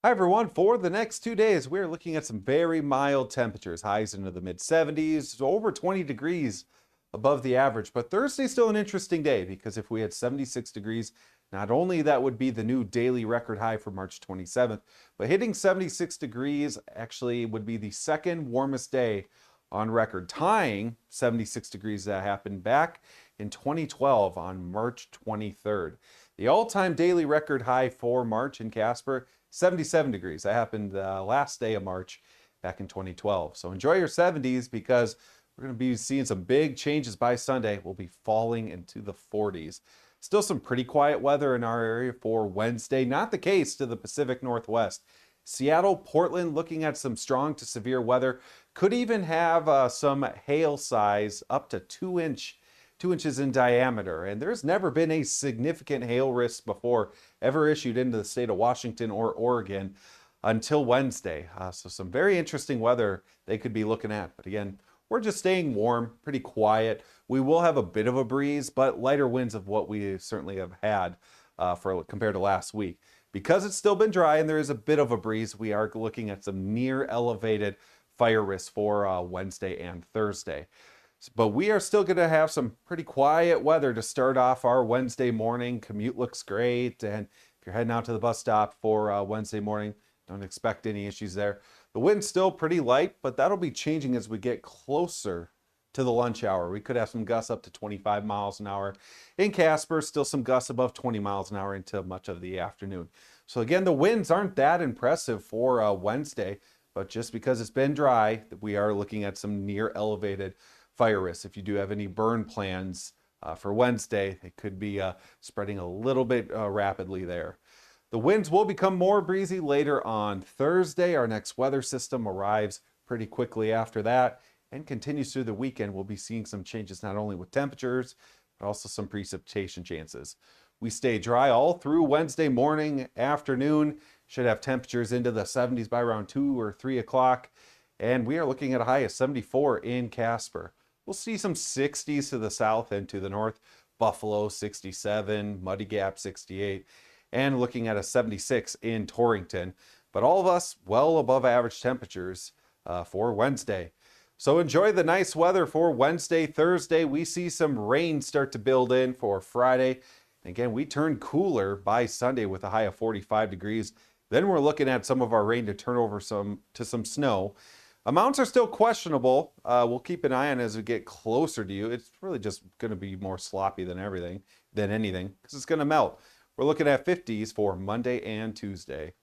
Hi everyone, for the next 2 days, we're looking at some very mild temperatures, highs into the mid 70s, so over 20 degrees above the average. But Thursday's still an interesting day because if we had 76 degrees, not only that would be the new daily record high for March 27th, but hitting 76 degrees actually would be the second warmest day on record, tying 76 degrees that happened back in 2012 on March 23rd. The all-time daily record high for March in Casper, 77 degrees. That happened the last day of March back in 2012. So enjoy your 70s because we're going to be seeing some big changes by Sunday. We'll be falling into the 40s. Still some pretty quiet weather in our area for Wednesday. Not the case to the Pacific Northwest. Seattle, Portland looking at some strong to severe weather. Could even have some hail size up to 2 inches in diameter. And there's never been a significant hail risk before ever issued into the state of Washington or Oregon until Wednesday. So some very interesting weather they could be looking at. But again, we're just staying warm, pretty quiet. We will have a bit of a breeze, but lighter winds of what we certainly have had for compared to last week. Because it's still been dry and there is a bit of a breeze, we are looking at some near elevated fire risk for Wednesday and Thursday. But we are still going to have some pretty quiet weather to start off our Wednesday morning. Commute looks great. And if you're heading out to the bus stop for Wednesday morning, don't expect any issues there. The wind's still pretty light, but that'll be changing as we get closer to the lunch hour. We could have some gusts up to 25 miles an hour. In Casper, still some gusts above 20 miles an hour into much of the afternoon. So again, the winds aren't that impressive for Wednesday, but just because it's been dry, we are looking at some near elevated fire risk. If you do have any burn plans for Wednesday, it could be spreading a little bit rapidly there. The winds will become more breezy later on Thursday. Our next weather system arrives pretty quickly after that and continues through the weekend. We'll be seeing some changes not only with temperatures, but also some precipitation chances. We stay dry all through Wednesday morning, afternoon. Should have temperatures into the 70s by around 2 or 3 o'clock. And we are looking at a high of 74 in Casper. We'll see some 60s to the south and to the north. Buffalo 67, Muddy Gap 68, and looking at a 76 in Torrington. But all of us well above average temperatures for Wednesday. So enjoy the nice weather for Wednesday, Thursday. We see some rain start to build in for Friday. Again, we turn cooler by Sunday with a high of 45 degrees. Then we're looking at some of our rain to turn over to some snow. Amounts are still questionable. We'll keep an eye on as we get closer to you. It's really just going to be more sloppy than anything, because it's going to melt. We're looking at 50s for Monday and Tuesday.